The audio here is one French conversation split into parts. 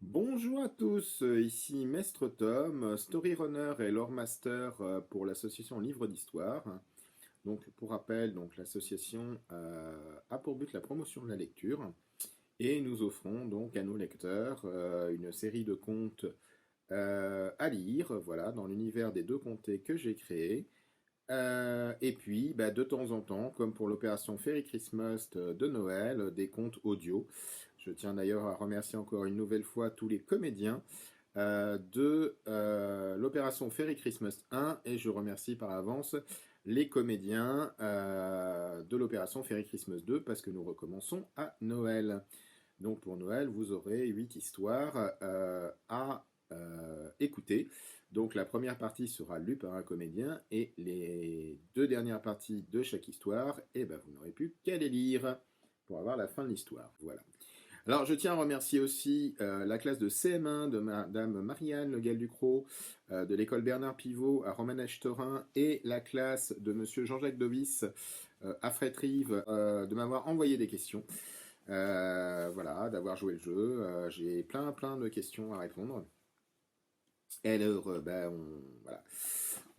Bonjour à tous, ici Maître Tom, Story Runner et Lore Master pour l'association Livre d'Histoire. Donc pour rappel, l'association a pour but la promotion de la lecture et nous offrons donc à nos lecteurs une série de contes à lire, voilà, dans l'univers des deux comtés que j'ai créés. Et puis, de temps en temps, comme pour l'opération Fairy Christmas de Noël, des contes audio. Je tiens d'ailleurs à remercier encore une nouvelle fois tous les comédiens de l'opération Fairy Christmas 1 et je remercie par avance les comédiens de l'opération Fairy Christmas 2 parce que nous recommençons à Noël. Donc pour Noël, vous aurez 8 histoires à écouter. Donc la première partie sera lue par un comédien et les deux dernières parties de chaque histoire, vous n'aurez plus qu'à les lire pour avoir la fin de l'histoire. Voilà. Alors je tiens à remercier aussi la classe de CM1 de Madame Marianne Le Gall-Ducrot de l'école Bernard Pivot à Romanèche-Torin et la classe de Monsieur Jean-Jacques Dovis à Frétrive de m'avoir envoyé des questions. Voilà, d'avoir joué le jeu. J'ai plein de questions à répondre. Et alors, voilà.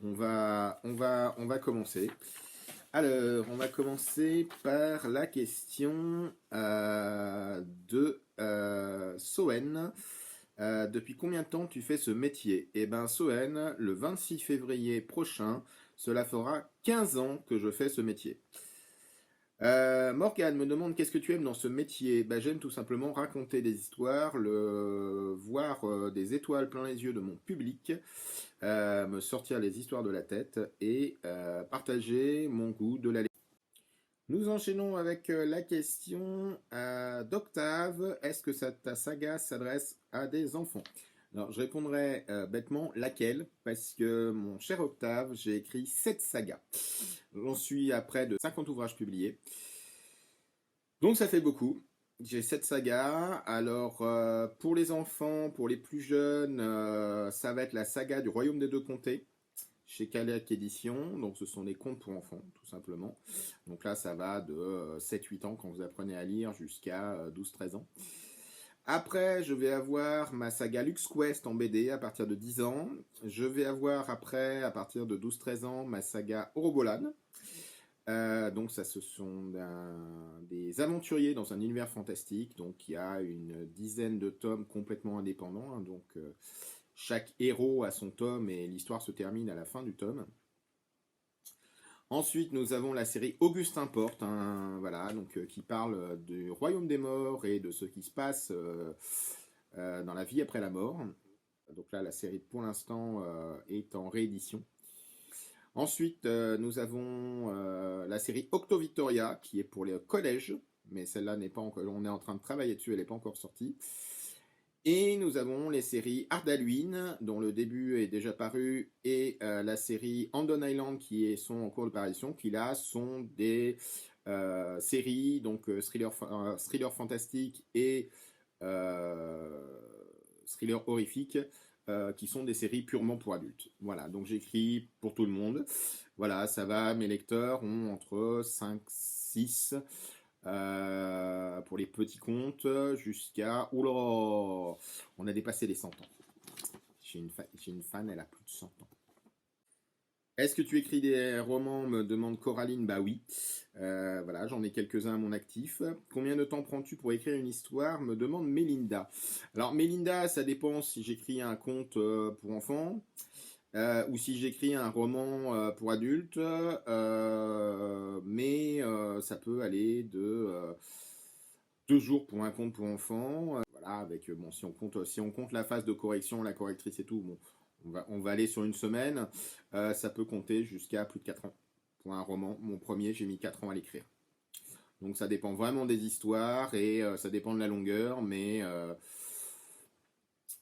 On va commencer. Alors, on va commencer par la question de Soen. Depuis combien de temps tu fais ce métier? Eh bien, Soen, le 26 février prochain, cela fera 15 ans que je fais ce métier. Morgane me demande qu'est-ce que tu aimes dans ce métier. J'aime tout simplement raconter des histoires, voir des étoiles plein les yeux de mon public, me sortir les histoires de la tête et partager mon goût de la lecture. Nous enchaînons avec la question d'Octave. Est-ce que ta saga s'adresse à des enfants? Alors, je répondrai bêtement laquelle, parce que mon cher Octave, j'ai écrit 7 sagas. J'en suis à près de 50 ouvrages publiés. Donc ça fait beaucoup. J'ai 7 sagas. Alors pour les enfants, pour les plus jeunes, ça va être la saga du Royaume des Deux Comtés chez Calac Édition. Donc ce sont des contes pour enfants, tout simplement. Donc là ça va de 7-8 ans quand vous apprenez à lire jusqu'à 12-13 ans. Après, je vais avoir ma saga Lux Quest en BD à partir de 10 ans. Je vais avoir après, à partir de 12-13 ans, ma saga Orobolan. Donc ça, ce sont des aventuriers dans un univers fantastique. Donc il y a une dizaine de tomes complètement indépendants. Donc chaque héros a son tome et l'histoire se termine à la fin du tome. Ensuite, nous avons la série Augustin Porte, voilà, donc qui parle du royaume des morts et de ce qui se passe dans la vie après la mort. Donc là, la série pour l'instant est en réédition. Ensuite, nous avons la série Octo Victoria, qui est pour les collèges, mais celle-là n'est pas encore, on est en train de travailler dessus, elle n'est pas encore sortie. Et nous avons les séries Ardalwin, dont le début est déjà paru, et la série Andon Island, qui sont en cours de parution, qui là sont des séries, donc thriller fantastique et thriller horrifique, qui sont des séries purement pour adultes. Voilà, donc j'écris pour tout le monde. Voilà, ça va, mes lecteurs ont entre 5, 6 pour les petits contes jusqu'à... Oula, on a dépassé les 100 ans. J'ai une fan, elle a plus de 100 ans. Est-ce que tu écris des romans, me demande Coraline. Bah oui. Voilà, j'en ai quelques-uns à mon actif. Combien de temps prends-tu pour écrire une histoire, me demande Mélinda. Alors Mélinda, ça dépend si j'écris un conte pour enfants ou si j'écris un roman pour adultes. Mais ça peut aller de 2 jours pour un conte pour enfants. Voilà, avec bon, si on compte la phase de correction, la correctrice et tout, bon, on va aller sur une semaine. Ça peut compter jusqu'à plus de 4 ans pour un roman. Mon premier, j'ai mis 4 ans à l'écrire. Donc ça dépend vraiment des histoires et ça dépend de la longueur, mais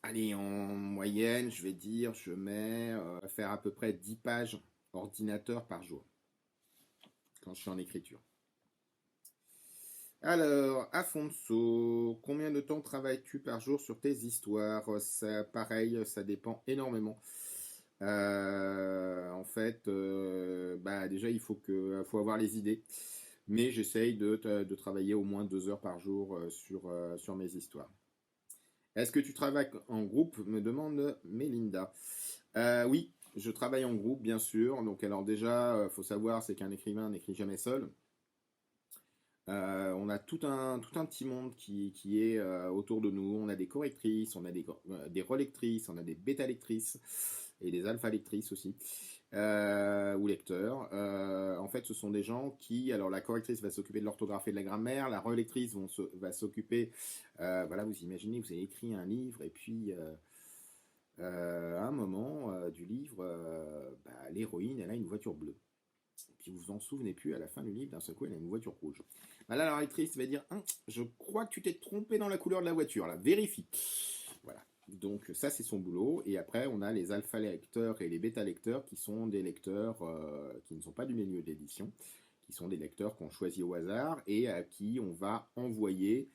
allez, en moyenne, je vais dire, je mets à faire à peu près 10 pages ordinateur par jour quand je suis en écriture. Alors, Afonso, combien de temps travailles-tu par jour sur tes histoires? Ça, pareil, ça dépend énormément. En fait, déjà, faut avoir les idées. Mais j'essaye de travailler au moins 2 heures par jour sur mes histoires. Est-ce que tu travailles en groupe, me demande Mélinda. Oui, je travaille en groupe, bien sûr. Donc, alors déjà, faut savoir, c'est qu'un écrivain n'écrit jamais seul. On a tout un petit monde qui est autour de nous. On a des correctrices, on a des relectrices, on a des bêta-lectrices et des alpha-lectrices aussi, ou lecteurs. En fait, ce sont des gens qui, alors la correctrice va s'occuper de l'orthographe et de la grammaire, la relectrice va s'occuper, voilà, vous imaginez, vous avez écrit un livre et puis à un moment du livre, l'héroïne, elle a une voiture bleue. Puis vous vous en souvenez plus, à la fin du livre, d'un seul coup, elle a une voiture rouge. Là, la lectrice va dire, je crois que tu t'es trompé dans la couleur de la voiture, là, vérifie. Voilà. Donc ça, c'est son boulot. Et après, on a les alpha lecteurs et les bêta lecteurs qui sont des lecteurs qui ne sont pas du milieu d'édition, qui sont des lecteurs qu'on choisit au hasard et à qui on va envoyer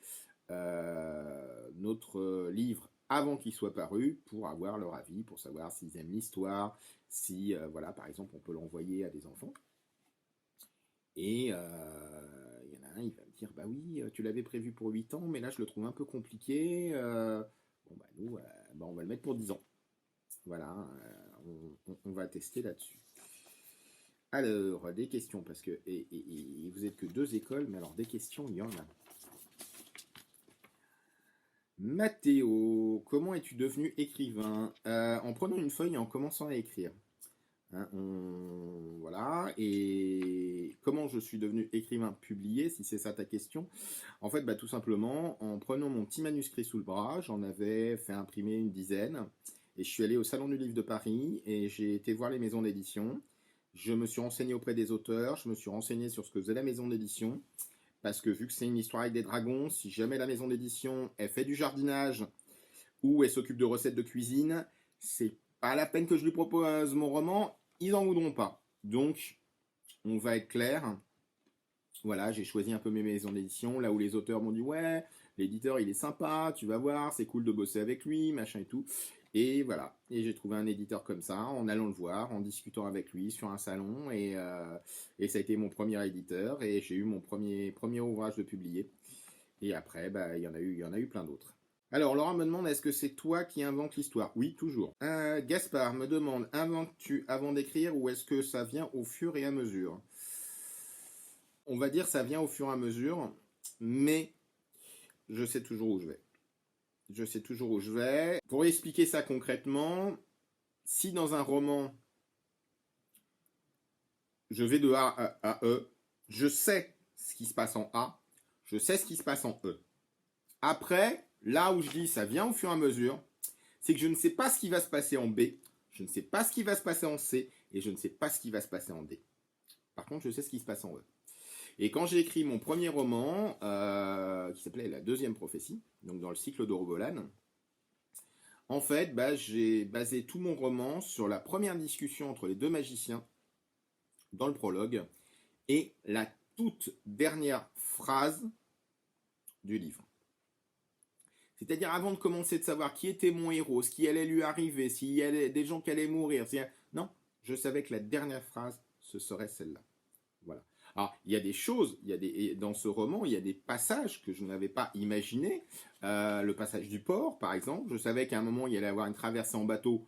notre livre avant qu'il soit paru pour avoir leur avis, pour savoir s'ils aiment l'histoire, si, voilà, par exemple, on peut l'envoyer à des enfants. Et il y en a un, il va me dire, bah oui, tu l'avais prévu pour 8 ans, mais là je le trouve un peu compliqué. Bon, bah nous, on va le mettre pour 10 ans. Voilà, on va tester là-dessus. Alors, des questions, parce que et vous êtes que 2 écoles, mais alors des questions, il y en a. Mathéo, comment es-tu devenu écrivain? En prenant une feuille et en commençant à écrire. Hein, voilà. Et comment je suis devenu écrivain publié, si c'est ça ta question? En fait, tout simplement, en prenant mon petit manuscrit sous le bras, j'en avais fait imprimer une dizaine. Et je suis allé au Salon du Livre de Paris et j'ai été voir les maisons d'édition. Je me suis renseigné auprès des auteurs, je me suis renseigné sur ce que faisait la maison d'édition. Parce que vu que c'est une histoire avec des dragons, si jamais la maison d'édition elle fait du jardinage ou elle s'occupe de recettes de cuisine, c'est pas la peine que je lui propose mon roman, ils en voudront pas. Donc, on va être clair. Voilà, j'ai choisi un peu mes maisons d'édition, là où les auteurs m'ont dit ouais, l'éditeur il est sympa, tu vas voir, c'est cool de bosser avec lui, machin et tout. Et voilà, et j'ai trouvé un éditeur comme ça, en allant le voir, en discutant avec lui sur un salon, et ça a été mon premier éditeur, et j'ai eu mon premier ouvrage de publié. Et après, il y en a eu plein d'autres. Alors, Laura me demande, est-ce que c'est toi qui inventes l'histoire? Oui, toujours. Gaspard me demande, inventes-tu avant d'écrire ou est-ce que ça vient au fur et à mesure? On va dire ça vient au fur et à mesure, mais je sais toujours où je vais. Je sais toujours où je vais. Pour expliquer ça concrètement, si dans un roman, je vais de A à E, je sais ce qui se passe en A, je sais ce qui se passe en E. Après, là où je dis ça vient au fur et à mesure, c'est que je ne sais pas ce qui va se passer en B, je ne sais pas ce qui va se passer en C, et je ne sais pas ce qui va se passer en D. Par contre, je sais ce qui se passe en E. Et quand j'ai écrit mon premier roman, qui s'appelait La deuxième prophétie, donc dans le cycle d'Orogolan, en fait, j'ai basé tout mon roman sur la première discussion entre les deux magiciens dans le prologue et la toute dernière phrase du livre. C'est-à-dire avant de commencer de savoir qui était mon héros, ce qui allait lui arriver, s'il y avait des gens qui allaient mourir. Non, je savais que la dernière phrase, ce serait celle-là. Voilà. Alors, il y a des choses, dans ce roman, il y a des passages que je n'avais pas imaginés. Le passage du port, par exemple. Je savais qu'à un moment, il y allait avoir une traversée en bateau,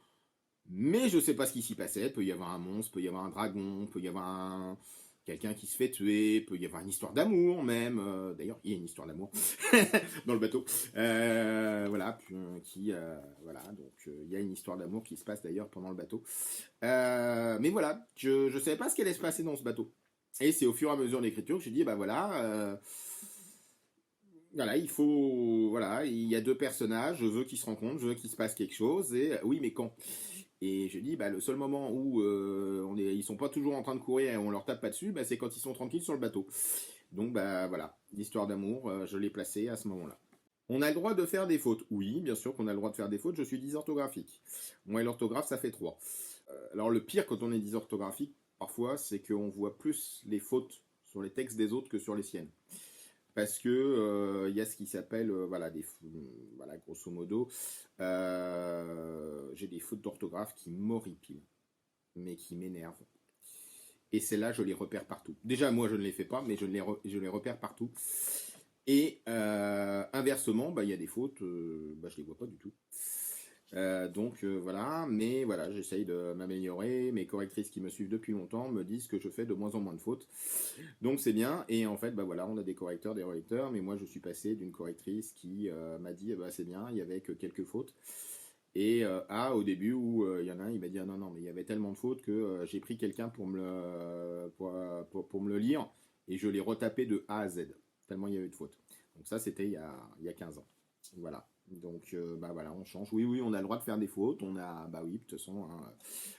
mais je ne sais pas ce qui s'y passait. Il peut y avoir un monstre, peut y avoir un dragon, peut y avoir quelqu'un qui se fait tuer, peut y avoir une histoire d'amour même. D'ailleurs, il y a une histoire d'amour dans le bateau. Voilà, voilà, donc il y a une histoire d'amour qui se passe d'ailleurs pendant le bateau. Mais voilà, je ne savais pas ce qui allait se passer dans ce bateau. Et c'est au fur et à mesure de l'écriture que j'ai dit, voilà, il faut, voilà, il y a 2 personnages, je veux qu'ils se rencontrent, je veux qu'il se passe quelque chose, et oui, mais quand? Et je dis, le seul moment où ils sont pas toujours en train de courir et on leur tape pas dessus, c'est quand ils sont tranquilles sur le bateau. Donc, voilà, l'histoire d'amour, je l'ai placée à ce moment-là. On a le droit de faire des fautes. Oui, bien sûr qu'on a le droit de faire des fautes, je suis dysorthographique. Moi et l'orthographe, ça fait 3. Alors, le pire quand on est dysorthographique, parfois, c'est qu'on voit plus les fautes sur les textes des autres que sur les siennes. Parce que y a ce qui s'appelle, voilà, grosso modo, j'ai des fautes d'orthographe qui m'horripilent, mais qui m'énervent. Et celles-là, je les repère partout. Déjà, moi, je ne les fais pas, mais je les repère partout. Et inversement, bah, il y a des fautes, bah, je les vois pas du tout. Voilà, mais voilà, j'essaye de m'améliorer. Mes correctrices qui me suivent depuis longtemps me disent que je fais de moins en moins de fautes. Donc c'est bien. Et en fait, bah voilà, on a des correcteurs, des relecteurs. Mais moi, je suis passé d'une correctrice qui m'a dit, bah, c'est bien, il y avait que quelques fautes. Et au début où il y en a un, il m'a dit ah, non, non, mais il y avait tellement de fautes que j'ai pris quelqu'un pour me le lire et je l'ai retapé de A à Z, tellement il y avait de fautes. Donc ça, c'était il y a 15 ans. Voilà. Donc bah voilà, on change. Oui, oui, on a le droit de faire des fautes. On a, bah oui, de toute façon, hein,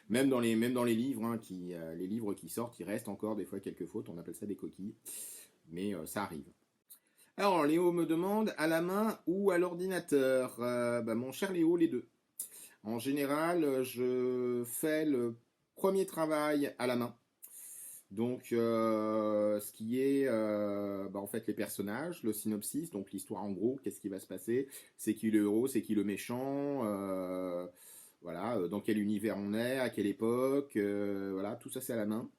même dans les livres, hein, les livres qui sortent, il reste encore des fois quelques fautes. On appelle ça des coquilles, mais ça arrive. Alors Léo me demande à la main ou à l'ordinateur. Bah, mon cher Léo, les deux. En général, je fais le premier travail à la main. Donc, ce qui est bah, en fait les personnages, le synopsis, donc l'histoire en gros, qu'est-ce qui va se passer, c'est qui le héros, c'est qui le méchant, voilà, dans quel univers on est, à quelle époque, voilà, tout ça c'est à la main.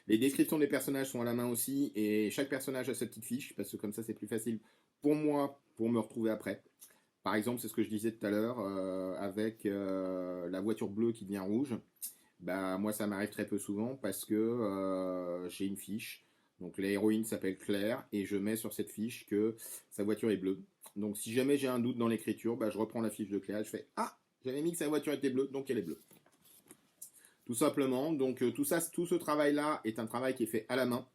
Les descriptions des personnages sont à la main aussi, et chaque personnage a sa petite fiche, parce que comme ça c'est plus facile pour moi, pour me retrouver après. Par exemple, c'est ce que je disais tout à l'heure, avec la voiture bleue qui devient rouge. Bah, moi, ça m'arrive très peu souvent parce que j'ai une fiche. Donc, l'héroïne s'appelle Claire et je mets sur cette fiche que sa voiture est bleue. Donc, si jamais j'ai un doute dans l'écriture, bah, je reprends la fiche de Claire et je fais ah, j'avais mis que sa voiture était bleue, donc elle est bleue. Tout simplement. Donc, tout ce travail-là est un travail qui est fait à la main.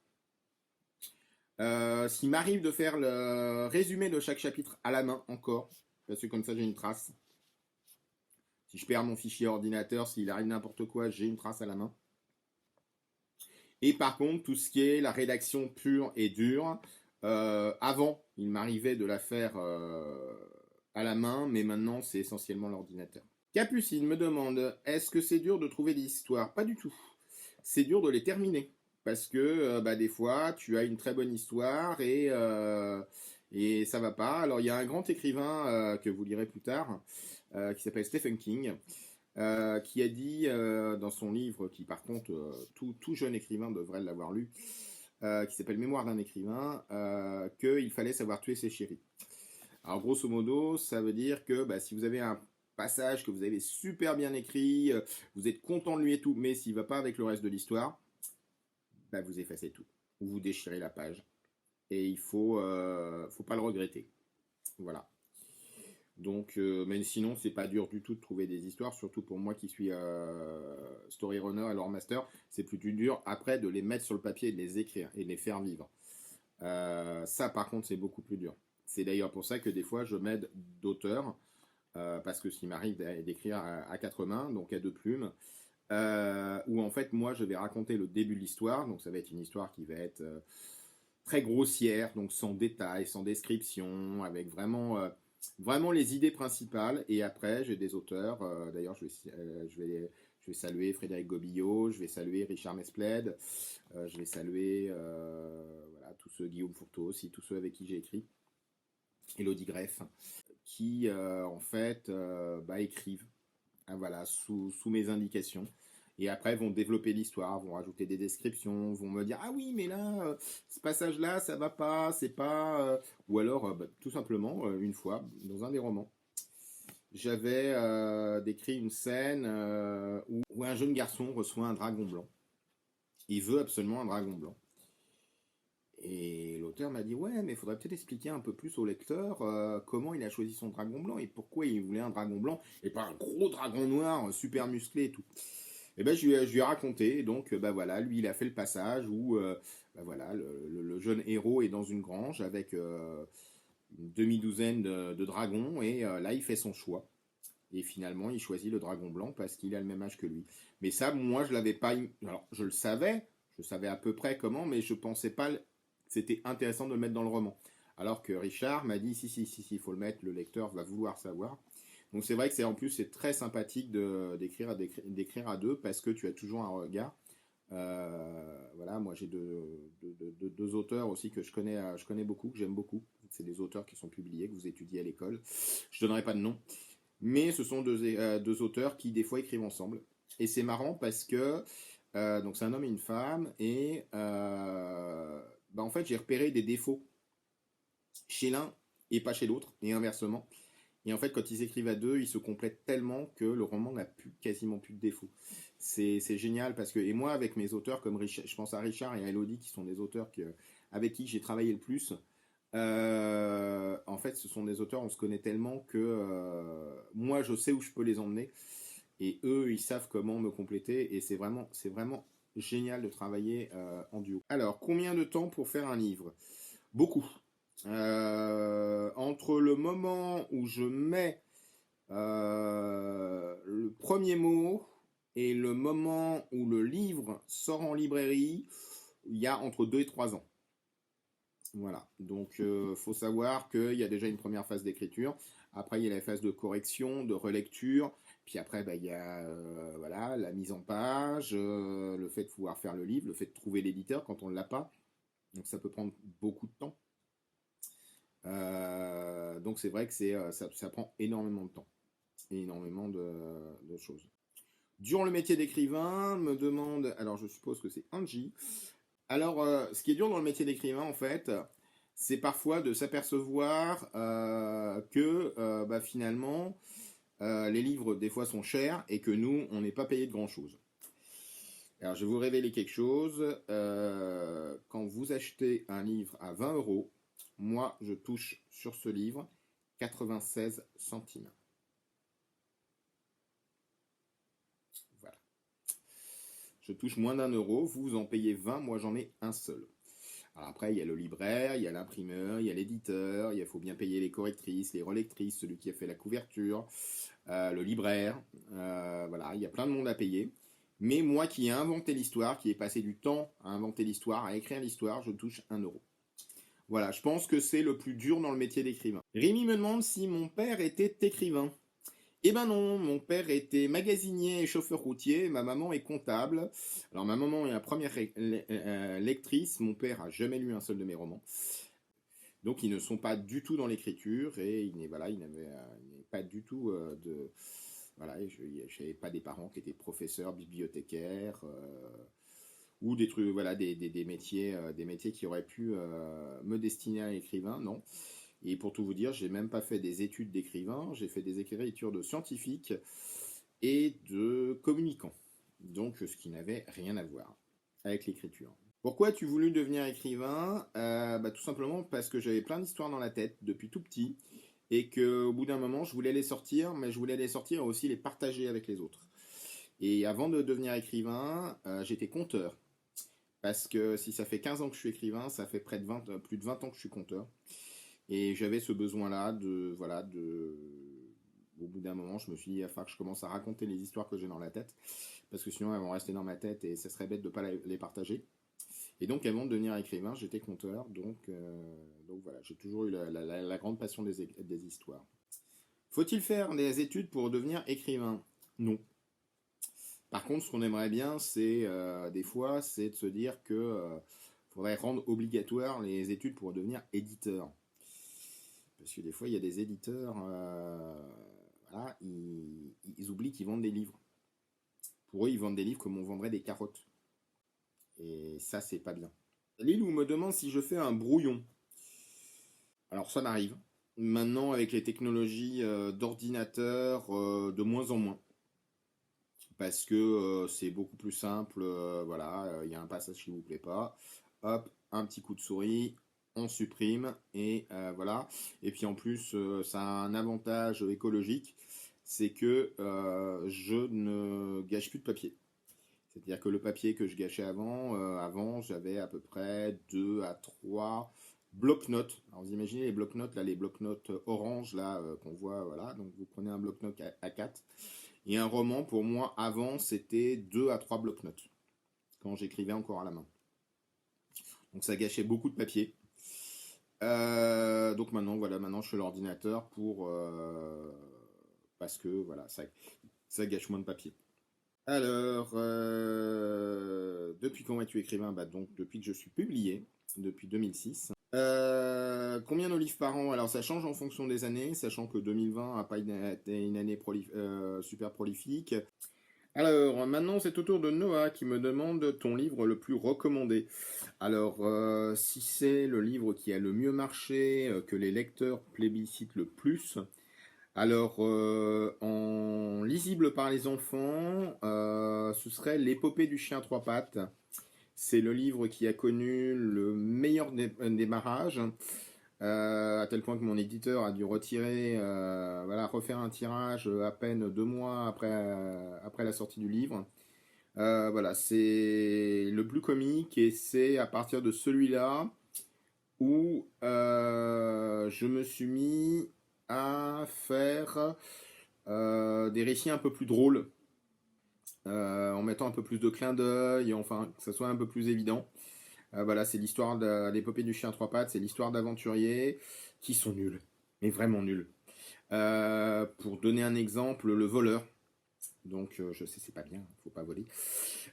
S'il m'arrive de faire le résumé de chaque chapitre à la main encore, parce que comme ça j'ai une trace. Si je perds mon fichier ordinateur, s'il arrive n'importe quoi, j'ai une trace à la main. Et par contre, tout ce qui est la rédaction pure et dure, avant, il m'arrivait de la faire à la main, mais maintenant, c'est essentiellement l'ordinateur. Capucine me demande, est-ce que c'est dur de trouver des histoires? Pas du tout. C'est dur de les terminer. Parce que bah, des fois, tu as une très bonne histoire et ça va pas. Alors, il y a un grand écrivain que vous lirez plus tard, qui s'appelle Stephen King, qui a dit dans son livre, qui par contre tout jeune écrivain devrait l'avoir lu, qui s'appelle Mémoire d'un écrivain, qu'il fallait savoir tuer ses chéris. Alors grosso modo, ça veut dire que bah, si vous avez un passage que vous avez super bien écrit, vous êtes content de lui et tout, mais s'il ne va pas avec le reste de l'histoire, bah, vous effacez tout, ou vous déchirez la page. Et il faut pas le regretter. Voilà. Donc, mais sinon, c'est pas dur du tout de trouver des histoires, surtout pour moi qui suis story runner et lore master, c'est plus dur après de les mettre sur le papier et de les écrire et de les faire vivre. Ça, par contre, c'est beaucoup plus dur. C'est d'ailleurs pour ça que des fois, je m'aide d'auteurs, parce que s'il m'arrive d'écrire à quatre mains, donc à deux plumes, où en fait, moi, je vais raconter le début de l'histoire, donc ça va être une histoire qui va être très grossière, donc sans détails, sans description, avec vraiment les idées principales. Et après, j'ai des auteurs. D'ailleurs, je vais saluer Frédéric Gobillot, je vais saluer Richard Mesplède, je vais saluer voilà, tous ceux, Guillaume Fourteau aussi, tous ceux avec qui j'ai écrit, Elodie Greff, qui en fait bah, écrivent voilà, sous mes indications. Et après, vont développer l'histoire, vont rajouter des descriptions, vont me dire ah oui, mais là, ce passage-là, ça va pas, c'est pas. Ou alors, bah, tout simplement, une fois, dans un des romans, j'avais décrit une scène où un jeune garçon reçoit un dragon blanc. Il veut absolument un dragon blanc. Et l'auteur m'a dit ouais, mais il faudrait peut-être expliquer un peu plus au lecteur comment il a choisi son dragon blanc et pourquoi il voulait un dragon blanc et pas un gros dragon noir super musclé et tout. Et ben je lui ai raconté, et donc bah voilà, lui il a fait le passage où bah voilà, le jeune héros est dans une grange avec une demi-douzaine de dragons et là il fait son choix. Et finalement il choisit le dragon blanc parce qu'il a le même âge que lui. Mais ça, moi je l'avais pas. Alors je savais à peu près comment, mais je pensais pas que c'était intéressant de le mettre dans le roman. Alors que Richard m'a dit si, il faut le mettre, le lecteur va vouloir savoir. Donc c'est vrai que en plus c'est très sympathique d'écrire à deux parce que tu as toujours un regard. Voilà, moi j'ai deux auteurs aussi que je connais beaucoup, que j'aime beaucoup. C'est des auteurs qui sont publiés, que vous étudiez à l'école. Je donnerai pas de nom, mais ce sont deux auteurs qui des fois écrivent ensemble. Et c'est marrant parce que donc c'est un homme et une femme et bah, en fait j'ai repéré des défauts chez l'un et pas chez l'autre, et inversement. Et en fait, quand ils écrivent à deux, ils se complètent tellement que le roman n'a quasiment plus de défauts. C'est génial parce que, et moi, avec mes auteurs comme Richard, je pense à Richard et à Elodie, qui sont des auteurs avec qui j'ai travaillé le plus, en fait, ce sont des auteurs, on se connaît tellement que moi, je sais où je peux les emmener et eux, ils savent comment me compléter et c'est vraiment génial de travailler en duo. Alors, combien de temps pour faire un livre? Beaucoup. Entre le moment où je mets le premier mot et le moment où le livre sort en librairie, il y a entre 2 et 3 ans. Voilà, donc faut savoir qu'il y a déjà une première phase d'écriture, après il y a la phase de correction, de relecture, puis après bah, il y a voilà, la mise en page, le fait de pouvoir faire le livre, le fait de trouver l'éditeur quand on ne l'a pas, donc ça peut prendre beaucoup de temps. Donc c'est vrai que ça prend énormément de temps, énormément de choses. Durant le métier d'écrivain, me demande, alors je suppose que c'est Angie. Alors, ce qui est dur dans le métier d'écrivain, en fait, c'est parfois de s'apercevoir que bah, finalement, les livres, des fois, sont chers et que nous, on n'est pas payé de grand-chose. Alors, je vais vous révéler quelque chose. Quand vous achetez un livre à 20 euros, moi, je touche sur ce livre 96 centimes. Voilà. Je touche moins d'un euro, vous en payez 20, moi j'en ai un seul. Alors après, il y a le libraire, il y a l'imprimeur, il y a l'éditeur, il faut bien payer les correctrices, les relectrices, celui qui a fait la couverture, le libraire, voilà, il y a plein de monde à payer. Mais moi qui ai inventé l'histoire, qui ai passé du temps à inventer l'histoire, à écrire l'histoire, je touche un euro. Voilà, je pense que c'est le plus dur dans le métier d'écrivain. Rémi me demande si mon père était écrivain. Eh ben non, mon père était magasinier et chauffeur routier, ma maman est comptable. Alors ma maman est la première lectrice, mon père a jamais lu un seul de mes romans. Donc ils ne sont pas du tout dans l'écriture et voilà, il n'avait pas du tout de... Voilà, je n'avais pas des parents qui étaient professeurs, bibliothécaires, ou des trucs, voilà, des métiers qui auraient pu me destiner à l'écrivain, non. Et pour tout vous dire, j'ai même pas fait des études d'écrivain, j'ai fait des écritures de scientifique et de communicant. Donc ce qui n'avait rien à voir avec l'écriture. Pourquoi as-tu voulu devenir écrivain? Bah, tout simplement parce que j'avais plein d'histoires dans la tête depuis tout petit et qu'au bout d'un moment je voulais les sortir, mais je voulais les sortir et aussi les partager avec les autres. Et avant de devenir écrivain, j'étais conteur. Parce que si ça fait 15 ans que je suis écrivain, ça fait plus de 20 ans que je suis conteur. Et j'avais ce besoin-là au bout d'un moment, je me suis dit, il va falloir que je commence à raconter les histoires que j'ai dans la tête, parce que sinon elles vont rester dans ma tête et ça serait bête de ne pas les partager. Et donc avant de devenir écrivain, j'étais conteur, donc voilà, j'ai toujours eu la grande passion des histoires. Faut-il faire des études pour devenir écrivain? Non. Par contre, ce qu'on aimerait bien, c'est des fois, c'est de se dire que faudrait rendre obligatoire les études pour devenir éditeur. Parce que des fois, il y a des éditeurs, voilà, ils oublient qu'ils vendent des livres. Pour eux, ils vendent des livres comme on vendrait des carottes. Et ça, c'est pas bien. Lilou me demande si je fais un brouillon. Alors, ça m'arrive. Maintenant, avec les technologies d'ordinateur, de moins en moins. Parce que c'est beaucoup plus simple. Voilà, il y a un passage qui vous plaît pas. Hop, un petit coup de souris, on supprime et voilà. Et puis en plus, ça a un avantage écologique, c'est que je ne gâche plus de papier. C'est-à-dire que le papier que je gâchais avant j'avais à peu près 2 à 3 bloc-notes. Alors vous imaginez les bloc-notes, là, les bloc-notes orange là qu'on voit, voilà. Donc vous prenez un bloc-notes à 4. Et un roman, pour moi, avant, c'était 2 à 3 bloc-notes, quand j'écrivais encore à la main. Donc ça gâchait beaucoup de papier. Donc maintenant, voilà, maintenant je fais l'ordinateur parce que voilà, ça gâche moins de papier. Alors, depuis quand es-tu écrivain? Bah, donc depuis que je suis publié, depuis 2006. Combien de livres par an? Alors ça change en fonction des années, sachant que 2020 n'a pas été une année super prolifique. Alors, maintenant, c'est au tour de Noah qui me demande ton livre le plus recommandé. Alors, si c'est le livre qui a le mieux marché, que les lecteurs plébiscitent le plus, alors, en lisible par les enfants, ce serait L'épopée du chien à trois pattes. C'est le livre qui a connu le meilleur démarrage, à tel point que mon éditeur a dû retirer, voilà, refaire un tirage à peine 2 mois après la sortie du livre. Voilà, c'est le plus comique et c'est à partir de celui-là où je me suis mis à faire des récits un peu plus drôles, en mettant un peu plus de clins d'œil, enfin que ça soit un peu plus évident. Voilà, c'est l'histoire de l'épopée du chien à trois pattes, c'est l'histoire d'aventuriers qui sont nuls, mais vraiment nuls. Pour donner un exemple, le voleur. Donc, je sais, c'est pas bien, faut pas voler.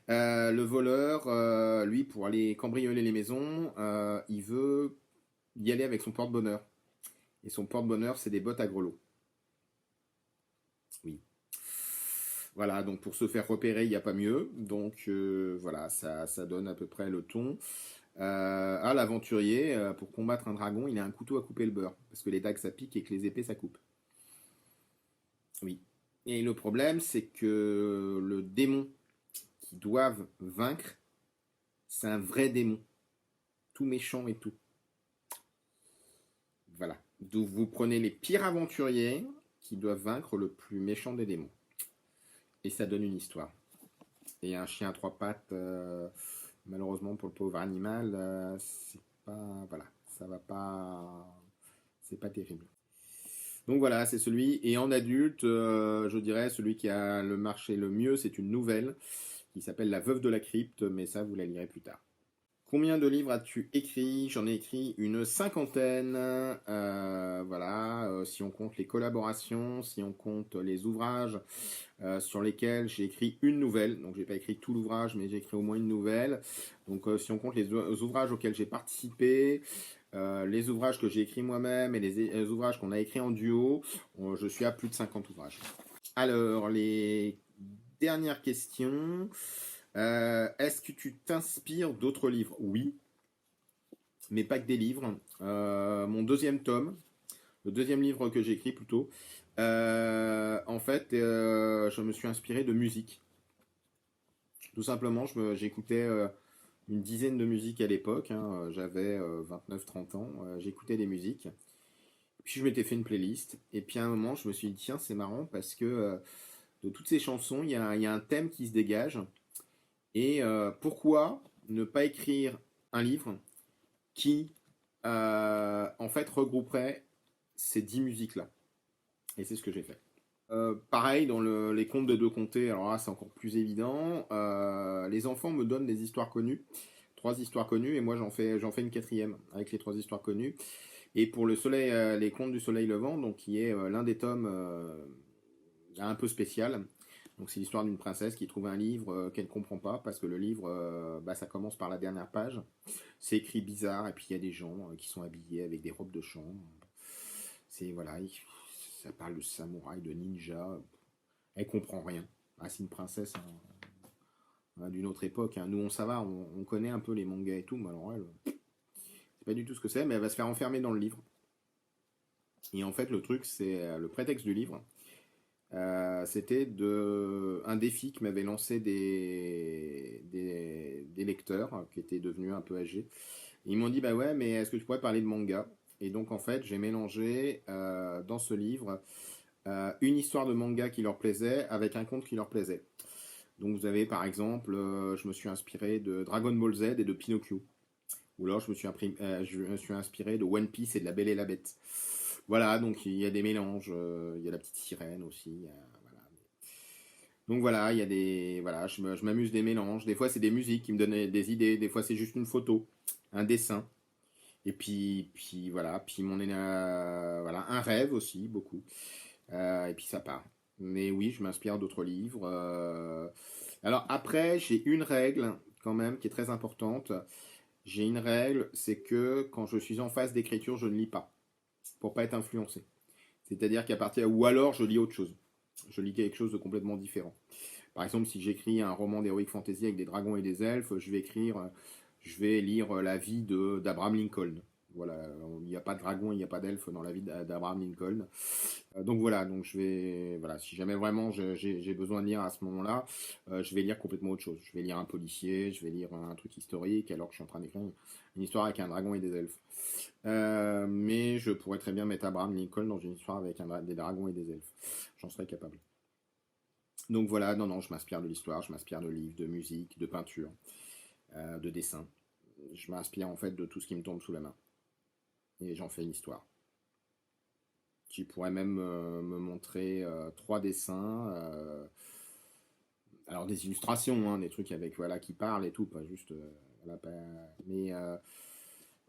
Le voleur, lui, pour aller cambrioler les maisons, il veut y aller avec son porte-bonheur. Et son porte-bonheur, c'est des bottes à grelots. Oui. Voilà, donc pour se faire repérer, il n'y a pas mieux. Donc voilà, ça donne à peu près le ton. L'aventurier, pour combattre un dragon, il a un couteau à couper le beurre. Parce que les dagues, ça pique et que les épées, ça coupe. Oui. Et le problème, c'est que le démon qu'ils doivent vaincre, c'est un vrai démon. Tout méchant et tout. Voilà. Donc vous prenez les pires aventuriers qui doivent vaincre le plus méchant des démons. Et ça donne une histoire. Et un chien à trois pattes, malheureusement pour le pauvre animal, c'est pas. Voilà. Ça va pas. C'est pas terrible. Donc voilà, c'est celui. Et en adulte, je dirais, celui qui a le marché le mieux, c'est une nouvelle qui s'appelle La Veuve de la Crypte, mais ça, vous la lirez plus tard. Combien de livres as-tu écrit? J'en ai écrit une cinquantaine. Voilà, si on compte les collaborations, si on compte les ouvrages sur lesquels j'ai écrit une nouvelle. Donc, j'ai pas écrit tout l'ouvrage, mais j'ai écrit au moins une nouvelle. Donc, si on compte les ouvrages auxquels j'ai participé, les ouvrages que j'ai écrits moi-même et les ouvrages qu'on a écrits en duo, je suis à plus de 50 ouvrages. Alors, les dernières questions. Est-ce que tu t'inspires d'autres livres? Oui, mais pas que des livres. Mon deuxième tome, le deuxième livre que j'ai écrit plutôt, en fait, je me suis inspiré de musique. Tout simplement, j'écoutais une dizaine de musiques à l'époque, hein, j'avais 29-30 ans, j'écoutais des musiques. Puis je m'étais fait une playlist, et puis à un moment, je me suis dit, tiens, c'est marrant parce que de toutes ces chansons, il y a un thème qui se dégage. Et pourquoi ne pas écrire un livre qui, en fait, regrouperait ces 10 musiques-là? Et c'est ce que j'ai fait. Pareil, dans les contes de deux comtés, alors là, c'est encore plus évident. Les enfants me donnent des histoires connues, 3 histoires connues, et moi, j'en fais une quatrième avec les 3 histoires connues. Et pour le soleil, les contes du soleil levant, donc qui est l'un des tomes un peu spécial. Donc c'est l'histoire d'une princesse qui trouve un livre qu'elle ne comprend pas parce que le livre, ça commence par la dernière page. C'est écrit bizarre et puis il y a des gens qui sont habillés avec des robes de chambre. C'est voilà, ça parle de samouraï, de ninja. Elle comprend rien. Ah, c'est une princesse d'une autre époque, hein. Nous ça va, on connaît un peu les mangas et tout, mais alors elle, c'est pas du tout ce que c'est, mais elle va se faire enfermer dans le livre. Et en fait le truc c'est le prétexte du livre. C'était un défi que m'avaient lancé des lecteurs qui étaient devenus un peu âgés. Et ils m'ont dit, bah ouais, mais est-ce que tu pourrais parler de manga? Et donc en fait, j'ai mélangé dans ce livre une histoire de manga qui leur plaisait avec un conte qui leur plaisait. Donc vous avez par exemple, je me suis inspiré de Dragon Ball Z et de Pinocchio. Ou alors je me suis inspiré de One Piece et de La Belle et la Bête. Voilà, donc il y a des mélanges, il y a la petite sirène aussi. Voilà. Donc voilà, il y a des. Voilà, je m'amuse des mélanges. Des fois, c'est des musiques qui me donnent des idées. Des fois, c'est juste une photo, un dessin. Et puis voilà. Puis voilà, un rêve aussi, beaucoup. Et puis ça part. Mais oui, je m'inspire d'autres livres. Alors après, j'ai une règle quand même qui est très importante. J'ai une règle, c'est que quand je suis en phase d'écriture, je ne lis pas pour pas être influencé. C'est-à-dire qu'à partir ou alors je lis autre chose. Je lis quelque chose de complètement différent. Par exemple, si j'écris un roman d'heroic fantasy avec des dragons et des elfes, je vais lire la vie d'Abraham Lincoln. Voilà, il n'y a pas de dragon, il n'y a pas d'elfe dans la vie d'Abraham Lincoln. Donc voilà, voilà, si jamais vraiment j'ai besoin de lire à ce moment-là, je vais lire complètement autre chose. Je vais lire un policier, je vais lire un truc historique, alors que je suis en train d'écrire une histoire avec un dragon et des elfes. Mais je pourrais très bien mettre Abraham Lincoln dans une histoire avec des dragons et des elfes. J'en serais capable. Donc voilà, non, je m'inspire de l'histoire, je m'inspire de livres, de musique, de peinture, de dessin. Je m'inspire en fait de tout ce qui me tombe sous la main. Et j'en fais une histoire. Tu pourrais même me montrer 3 dessins. Alors des illustrations, hein, des trucs avec voilà qui parlent et tout, pas juste. Voilà, mais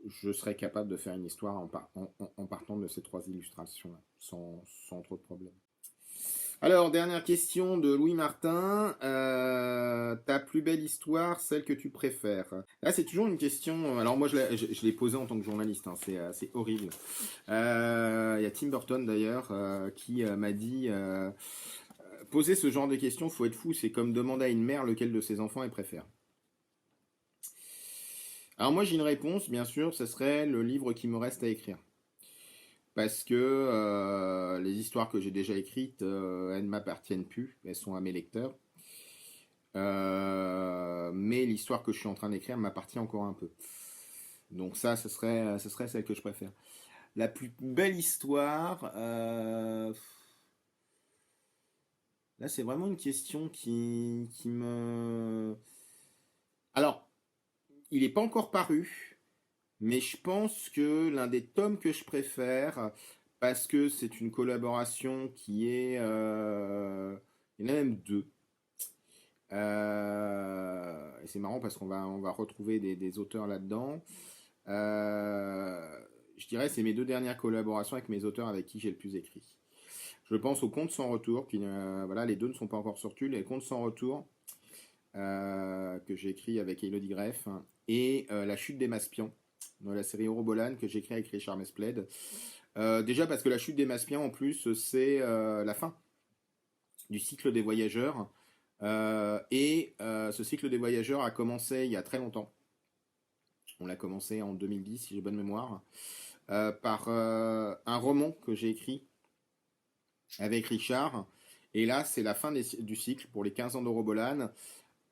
je serais capable de faire une histoire en partant de ces 3 illustrations-là, sans trop de problème. Alors, dernière question de Louis Martin. Ta plus belle histoire, celle que tu préfères? Là, c'est toujours une question. Alors, moi, je l'ai posée en tant que journaliste. Hein, c'est horrible. Il y a Tim Burton, d'ailleurs, qui m'a dit poser ce genre de questions, faut être fou. C'est comme demander à une mère lequel de ses enfants elle préfère. Alors, moi, j'ai une réponse, bien sûr. Ce serait le livre qui me reste à écrire. Parce que les histoires que j'ai déjà écrites, elles ne m'appartiennent plus, elles sont à mes lecteurs. Mais l'histoire que je suis en train d'écrire m'appartient encore un peu. Donc ça, ce serait celle que je préfère. La plus belle histoire, là c'est vraiment une question qui me... Alors, il n'est pas encore paru, mais je pense que l'un des tomes que je préfère, parce que c'est une collaboration qui est... il y en a même 2. Et c'est marrant parce on va retrouver des auteurs là-dedans. Je dirais c'est mes 2 dernières collaborations avec mes auteurs avec qui j'ai le plus écrit. Je pense aux Contes sans retour, voilà, les 2 ne sont pas encore sortis. Les Contes sans retour, que j'ai écrit avec Elodie Greff, hein, et La chute des Maspians, dans la série Eurobolan, que j'ai écrit avec Richard Mespled. Déjà parce que La chute des Maspians, en plus, c'est la fin du cycle des voyageurs. Ce cycle des voyageurs a commencé il y a très longtemps. On l'a commencé en 2010, si j'ai bonne mémoire, par un roman que j'ai écrit avec Richard. Et là, c'est la fin du cycle pour les 15 ans d'Eurobolan,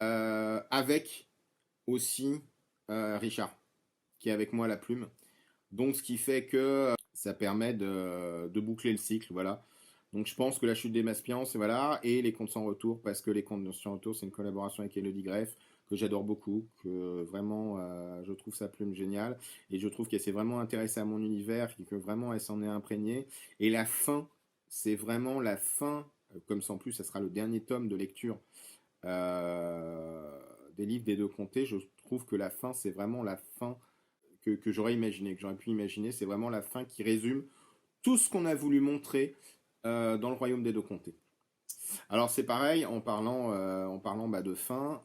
avec aussi Richard, qui est avec moi à la plume. Donc, ce qui fait que ça permet de boucler le cycle, voilà. Donc, je pense que La chute des Maspians, c'est voilà, et Les Contes sans retour, parce que Les Contes sans retour, c'est une collaboration avec Elodie Greff, que j'adore beaucoup, que vraiment, je trouve sa plume géniale, et je trouve qu'elle s'est vraiment intéressée à mon univers, et que vraiment, elle s'en est imprégnée. Et la fin, c'est vraiment la fin, comme ça en plus, ça sera le dernier tome de lecture des livres des 2 comtés. Je trouve que la fin, c'est vraiment la fin que j'aurais imaginé, que j'aurais pu imaginer. C'est vraiment la fin qui résume tout ce qu'on a voulu montrer dans le royaume des 2 comtés. Alors c'est pareil, en parlant de fin,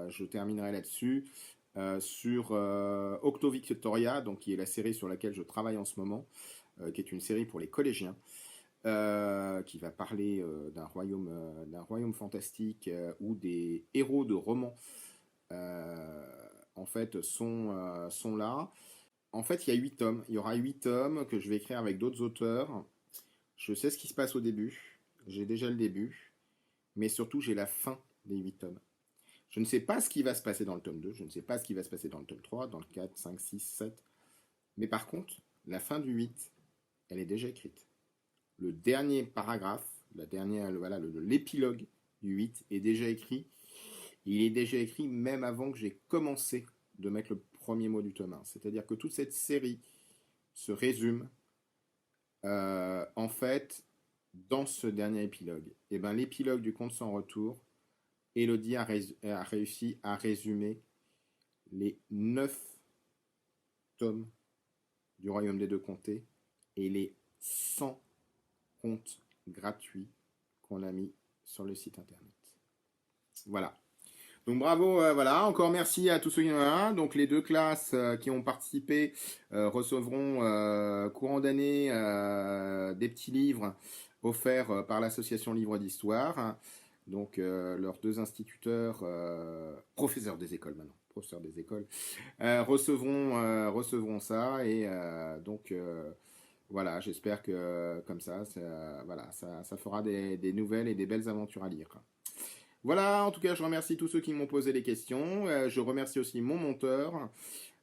je terminerai là-dessus sur Octo Victoria, donc qui est la série sur laquelle je travaille en ce moment, qui est une série pour les collégiens, qui va parler d'un royaume fantastique où des héros de romans en fait sont là. En fait, il y a 8 tomes. Il y aura 8 tomes que je vais écrire avec d'autres auteurs. Je sais ce qui se passe au début. J'ai déjà le début. Mais surtout, j'ai la fin des 8 tomes. Je ne sais pas ce qui va se passer dans le tome 2. Je ne sais pas ce qui va se passer dans le tome 3, dans le 4, 5, 6, 7. Mais par contre, la fin du 8, elle est déjà écrite. Le dernier paragraphe, l'épilogue du 8 est déjà écrit. Il est déjà écrit même avant que j'ai commencé de mettre le premier mot du tome 1. C'est-à-dire que toute cette série se résume en fait dans ce dernier épilogue. Et bien l'épilogue du Conte sans retour, Elodie a réussi à résumer les 9 tomes du Royaume des 2 comtés et les 100 contes gratuits qu'on a mis sur le site internet. Voilà. Donc bravo, voilà. Encore merci à tous ceux qui en ont un. Donc les 2 classes qui ont participé recevront courant d'année des petits livres offert par l'association Livre d'Histoire. Donc leurs deux instituteurs, professeurs des écoles maintenant, professeurs des écoles, recevront ça et donc voilà, j'espère que comme ça, voilà, ça fera des nouvelles et des belles aventures à lire. Voilà, en tout cas, je remercie tous ceux qui m'ont posé des questions. Je remercie aussi mon monteur,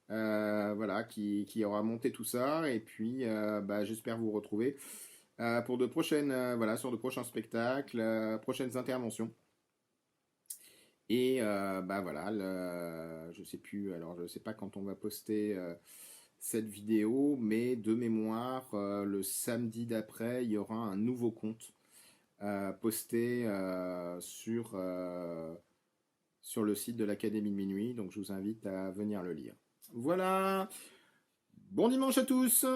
voilà, qui aura monté tout ça. Et puis, bah, j'espère vous retrouver pour de prochaines, voilà, sur de prochains spectacles, prochaines interventions. Et bah voilà, je sais plus, alors je sais pas quand on va poster cette vidéo, mais de mémoire, le samedi d'après, il y aura un nouveau compte posté sur le site de l'Académie de Minuit, donc je vous invite à venir le lire. Voilà, bon dimanche à tous!